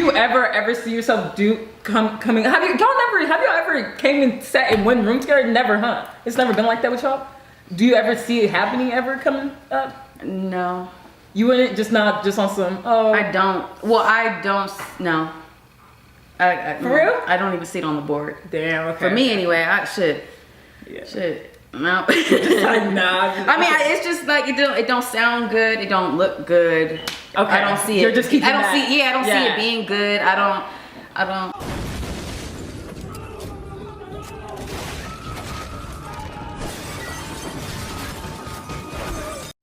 you ever see yourself coming? Have y'all ever came and sat in one room together? Never, huh? It's never been like that with y'all. Do you ever see it happening ever coming up? No. You wouldn't just on some. Oh, I don't. Well, I don't. No. For real? I don't even see it on the board. Damn. Okay. For me anyway. Shit. No. Just like, nah. I mean, it's just like it don't sound good. It don't look good. Okay. I don't see it. You're just keeping I don't that. see. Yeah, I don't see it being good. I don't.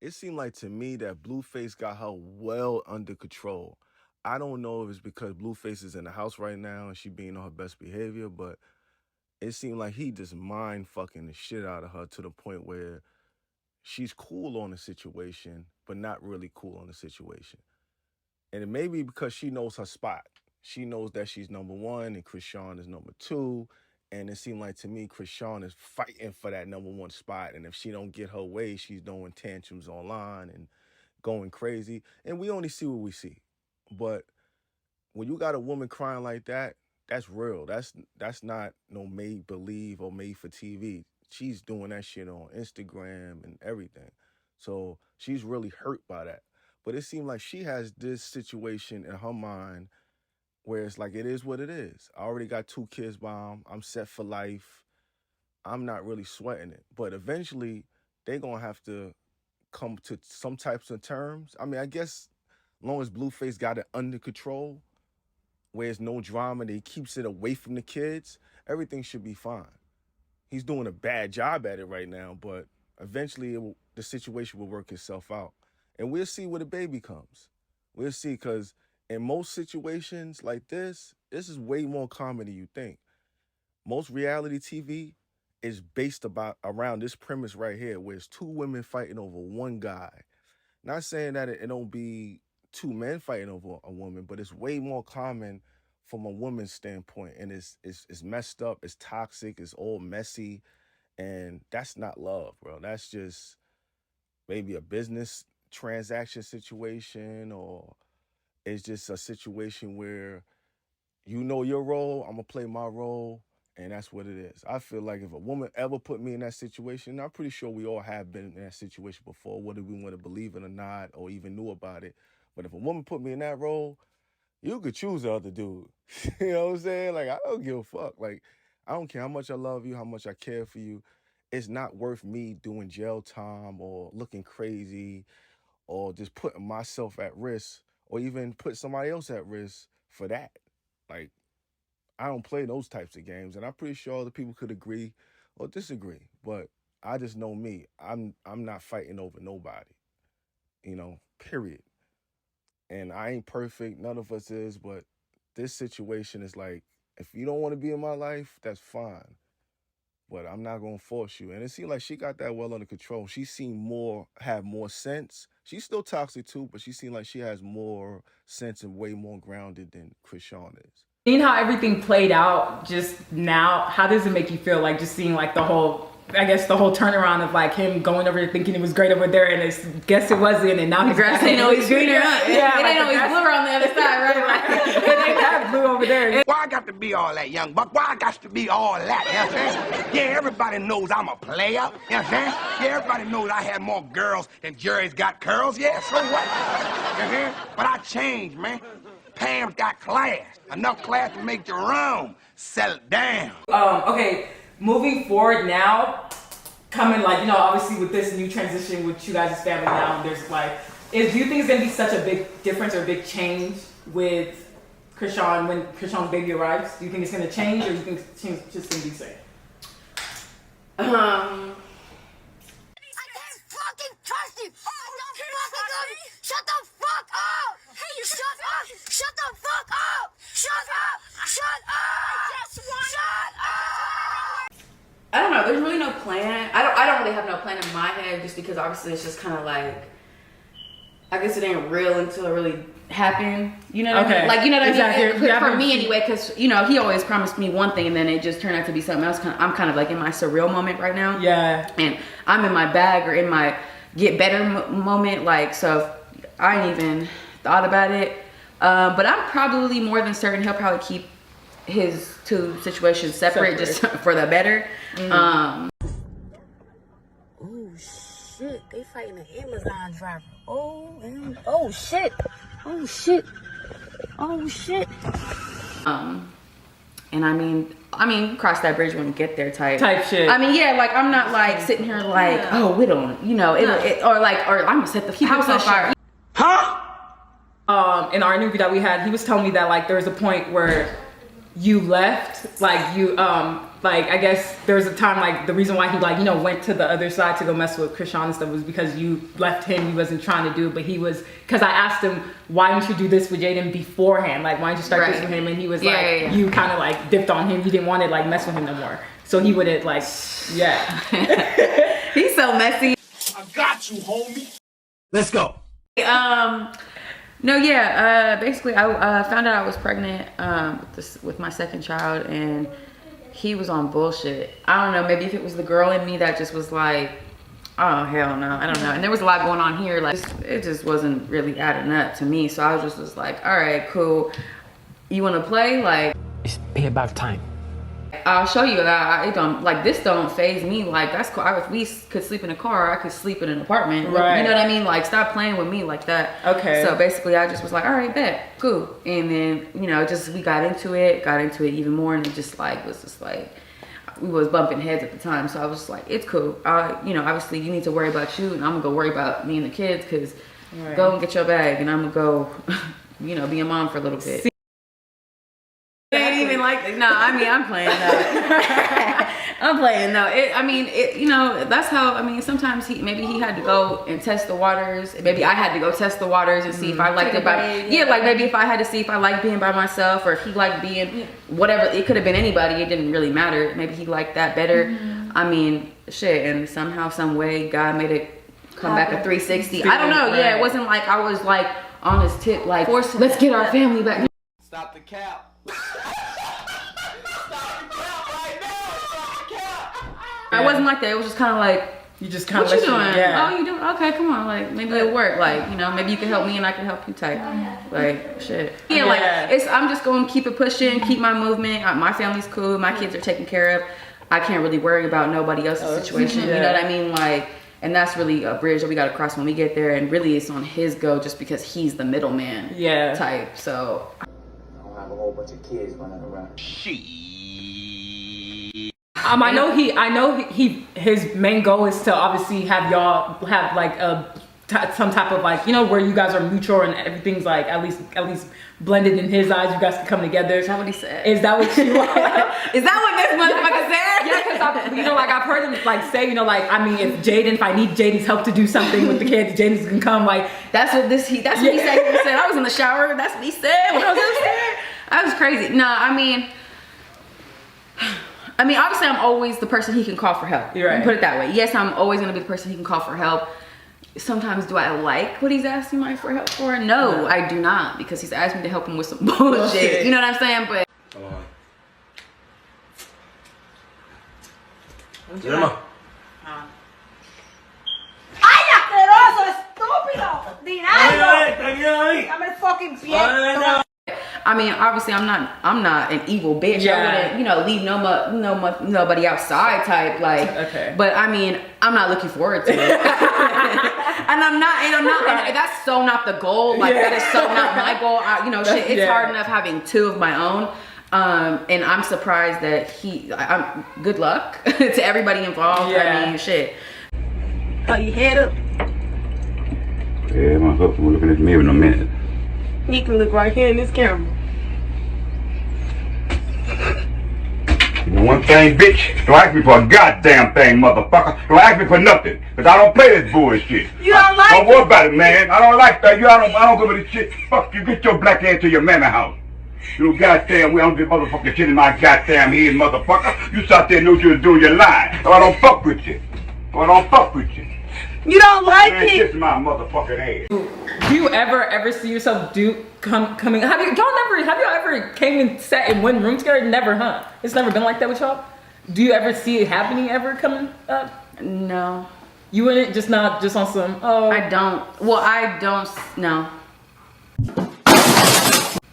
It seemed like to me that Blueface got her well under control. I don't know if it's because Blueface is in the house right now and she being on her best behavior, but it seemed like he just mind fucking the shit out of her to the point where she's cool on the situation, but not really cool on the situation. And it may be because she knows her spot. She knows that she's number one and Chrisean is number two. And it seemed like to me, Chrisean is fighting for that number one spot. And if she don't get her way, she's doing tantrums online and going crazy. And we only see what we see. But when you got a woman crying like that, that's real. That's not no made-believe or made for TV. She's doing that shit on Instagram and everything. So she's really hurt by that. But it seemed like she has this situation in her mind where it's like, it is what it is. I already got 2 kids by him. I'm set for life. I'm not really sweating it. But eventually, they're going to have to come to some types of terms. I mean, I guess as long as Blueface got it under control, where there's no drama, and he keeps it away from the kids, everything should be fine. He's doing a bad job at it right now, but eventually the situation will work itself out. And we'll see where the baby comes. We'll see, because in most situations like this is way more common than you think. Most reality TV is based around this premise right here, where it's 2 women fighting over 1 guy. Not saying that it don't be 2 men fighting over a woman, but it's way more common from a woman's standpoint. And it's messed up, it's toxic, it's all messy. And that's not love, bro. That's just maybe a business transaction situation, or it's just a situation where you know your role, I'm gonna play my role, and that's what it is. I feel like if a woman ever put me in that situation, I'm pretty sure we all have been in that situation before, whether we want to believe it or not, or even knew about it. But if a woman put me in that role, you could choose the other dude. You know what I'm saying? Like, I don't give a fuck. Like, I don't care how much I love you, how much I care for you. It's not worth me doing jail time or looking crazy or just putting myself at risk or even put somebody else at risk for that. Like, I don't play those types of games, and I'm pretty sure other people could agree or disagree. But I just know me. I'm not fighting over nobody, period. And I ain't perfect. None of us is. But this situation is like, if you don't want to be in my life, that's fine. But I'm not going to force you. And it seemed like she got that well under control. She seemed have more sense. She's still toxic too, but she seemed like she has more sense and way more grounded than Chrisean is. Seeing how everything played out just now, how does it make you feel? Like just seeing like the whole turnaround of like him going over there thinking it was great over there, and guess it wasn't, and now he's grass ain't always greener. Yeah, it ain't always bluer on the other side, right? Like, it ain't that blue over there. Why I got to be all that, young buck? Why I got to be all that? You know what I'm saying? Yeah, everybody knows I'm a player. You know what I'm saying? Yeah, everybody knows I had more girls than Jerry's got curls. Yeah, so what? You know what I'm saying? But I changed, man. Pam's got class. Enough class to make your room. Settle it down. Okay, moving forward now, coming like, obviously with this new transition with you guys' family now, there's like, do you think it's gonna be such a big difference or a big change with Chrisean when Chrisean's baby arrives? Do you think it's gonna change, or do you think it's just gonna be the same? I can't fucking trust you. Shut the fuck up. Hey, you shut up. Shut the fuck up. Shut up. Shut up. Shut up. I don't know. There's really no plan. I don't really have no plan in my head, just because obviously it's just kind of like, I guess it ain't real until it really happened. You know what I mean? Like, you know what I mean? For me anyway, because, he always promised me one thing and then it just turned out to be something else. I'm kind of like in my surreal moment right now. Yeah. And I'm in my bag or in my get better moment. Like, so I ain't even thought about it. But I'm probably more than certain he'll probably keep his two situations separate. Just for the better. Oh shit, they fighting an Amazon driver. Oh shit. Oh shit. Oh shit. And I mean, cross that bridge when we get there type shit. I mean, yeah, like I'm not like sitting here like, oh, we don't, you know, or I'm gonna set the house on fire. Huh? In our interview that we had, he was telling me that like there was a point where you left, like you like I guess there was a time like the reason why he like, you know, went to the other side to go mess with Chrisean and stuff was because you left him. He wasn't trying to do it, but he was, because I asked him, why didn't you do this with Jaidyn beforehand? Like, why didn't you start this with him? And he was like, you kind of like dipped on him. You didn't want to like mess with him no more. So he wouldn't like, He's so messy. I got you, homie. Let's go. No, yeah, basically I found out I was pregnant with my second child, and he was on bullshit. I don't know, maybe if it was the girl in me that just was like, oh hell no, I don't know. And there was a lot going on here, like it just wasn't really adding up to me. So I was like, all right, cool. You want to play? Like, it's about time. I'll show you that. It don't, like, this don't phase me. Like, that's cool. We could sleep in a car. I could sleep in an apartment. Right. You know what I mean? Like, stop playing with me like that. Okay. So basically, I just was like, all right, bet, cool. And then, you know, just we got into it even more, and it just like was just like we was bumping heads at the time. So I was just like, it's cool. You know, obviously you need to worry about you, and I'm gonna go worry about me and the kids, because go and get your bag, and I'm gonna go, you know, be a mom for a little bit. Even like, no, I mean, I'm playing though. I'm playing though. You know, that's how, I mean, sometimes maybe he had to go and test the waters. Maybe I had to go test the waters and see if I liked it like maybe if I had to see if I liked being by myself, or if he liked being whatever. It could have been anybody. It didn't really matter. Maybe he liked that better. I mean, shit. And somehow, some way, God made it come back a 360. I don't know. Yeah, it wasn't like I was like on his tip, like, let's get our family back. Stop the cap. I wasn't like that. It was just kind of like, you just kind of what you doing? Oh, you doing? Okay, come on. Like, maybe it'll work. Like, you know, maybe you can help me and I can help you type. Like, shit. Yeah, like, I'm just going to keep it pushing, keep my movement. My family's cool. My kids are taken care of. I can't really worry about nobody else's situation. You know what I mean? Like, and that's really a bridge that we got to cross when we get there. And really, it's on his go just because he's the middleman type. So I don't have a whole bunch of kids running around. I know his main goal is to obviously have y'all have like some type of like, you know, where you guys are mutual and everything's like at least blended in his eyes. You guys can come together. Is that what he said? Is that what you want? Is that what this motherfucker said? Yeah, because you know, like I've heard him like say, you know, like I mean, if I need Jaidyn's help to do something with the kids, Jaidyn's can come. Like that's what he said. He said I was in the shower. That's what he said when I was upstairs. That was crazy. No, I mean, obviously, I'm always the person he can call for help. You're right. Put it that way. Yes, I'm always gonna be the person he can call for help. Sometimes, do I like what he's asking me for help for? No, I do not, because he's asked me to help him with some bullshit. You know what I'm saying? But ¡Ay, asqueroso, estúpido! ¡Dinero! ¡Dame el fucking pie! I mean, obviously, I'm not an evil bitch. I wouldn't, you know, leave nobody outside type, like. But I mean, I'm not looking forward to it, and I'm not. And that's so not the goal. Like that is so not my goal. You know, shit. It's hard enough having two of my own. And I'm surprised that I'm good luck to everybody involved. I mean, shit. Oh, you head up? Yeah, my husband was looking at me in a minute. You can look right here in this camera. You know one thing, bitch? Don't ask me for a goddamn thing, motherfucker. Don't ask me for nothing, because I don't play this bullshit. You don't like Don't worry about it, man. I don't like that. I don't go with this shit. Fuck you. Get your black ass to your mama house. You goddamn way on this motherfucking shit in my goddamn head, motherfucker. You sat there and knew what you was doing, you're lying. So I don't fuck with you. You don't like Man, it? kiss my motherfucking ass. do you ever see yourself coming? Have y'all ever came and sat in one room together? Never, huh? It's never been like that with y'all. Do you ever see it happening ever coming up? No. You wouldn't just on some. Oh, I don't. Well, I don't. No.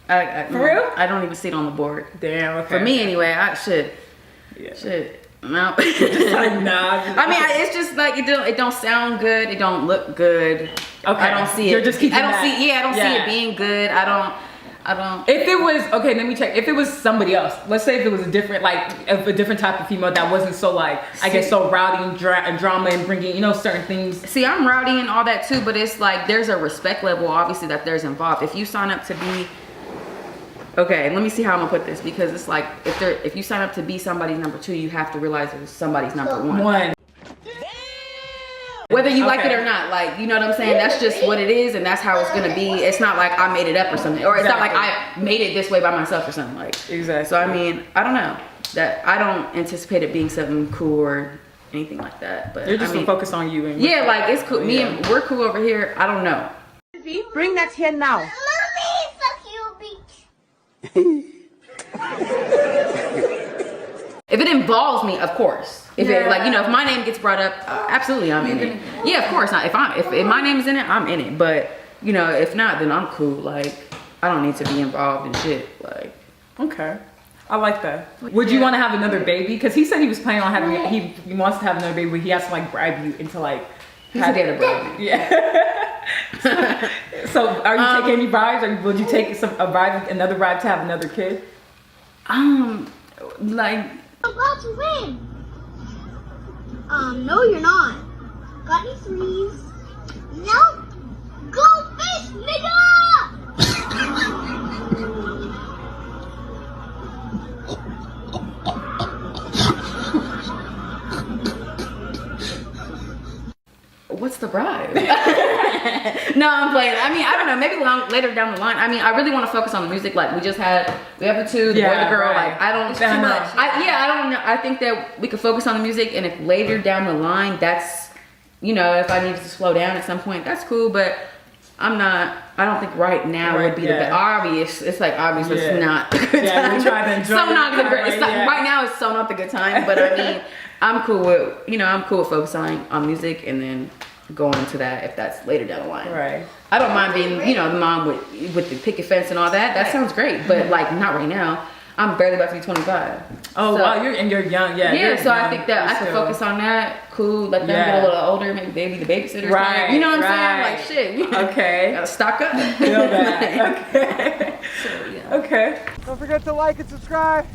For real? I don't even see it on the board. Damn. Okay. For me, anyway. Shit. No. Just like, nah. I mean, it's just like it don't sound good. It don't look good. Okay. I don't see it. You're just keeping I don't that. see. Yeah, I don't see it being good. I don't. If it was okay, let me check. If it was somebody else, let's say if it was a different, like a different type of female that wasn't so like, I guess so rowdy and drama and bringing, you know, certain things. See, I'm rowdy and all that too, but it's like there's a respect level obviously that there's involved. If you sign up to be, okay, let me see how I'm gonna put this, because it's like if you sign up to be somebody's number 2, you have to realize there's somebody's number 1. Whether you like it or not, like, you know what I'm saying? That's just what it is, and that's how it's gonna be. It's not like I made it up or something, or it's not like I made it this way by myself or something, like. Exactly. So I mean, I don't know. That I don't anticipate it being something cool or anything like that. But you're just gonna focus on you and yeah, like it's cool. Me and we're cool over here. I don't know. Bring that here now. Mommy, fuck you, bitch. If it involves me, of course. If it, like, you know, if my name gets brought up, absolutely, I'm in it. Yeah, of course not. If my name is in it, I'm in it. But you know, if not, then I'm cool. Like, I don't need to be involved in shit. Like, okay, I like that. Would you want to have another baby? Because he said he was planning on having. He wants to have another baby, but he has to like bribe you into like. He's a dad bribe. Yeah. So, are you taking any bribes, or would you take another bribe to have another kid? Like. I'm about to win. No, you're not. Got any threes? No. Go fish, nigga! What's the bribe? No, I'm playing. I mean, I don't know. Maybe later down the line. I mean, I really want to focus on the music. Like we have the 2, the boy, the girl. Right. Like I don't too much. I don't know. I think that we could focus on the music, and if later down the line, that's, you know, if I need to slow down at some point, that's cool. But I'm not. I don't think right now would be the best. Obvious. It's like obvious, but it's not the good time. We try to enjoy right now, it's so not the good time. But I mean, I'm cool with focusing on music and then going into that if that's later down the line. Right. I don't mind being, you know, the mom with the picket fence and all that. That sounds great, but like not right now. I'm barely about to be 25. Oh, so, wow, you're young, yeah. Yeah, so I think that I could focus on that. Cool, let them get a little older, maybe baby the babysitter. Right. You know what I'm saying? Like shit. Okay. Gotta stock up. Feel that. Okay. So, yeah. Okay. Don't forget to like and subscribe.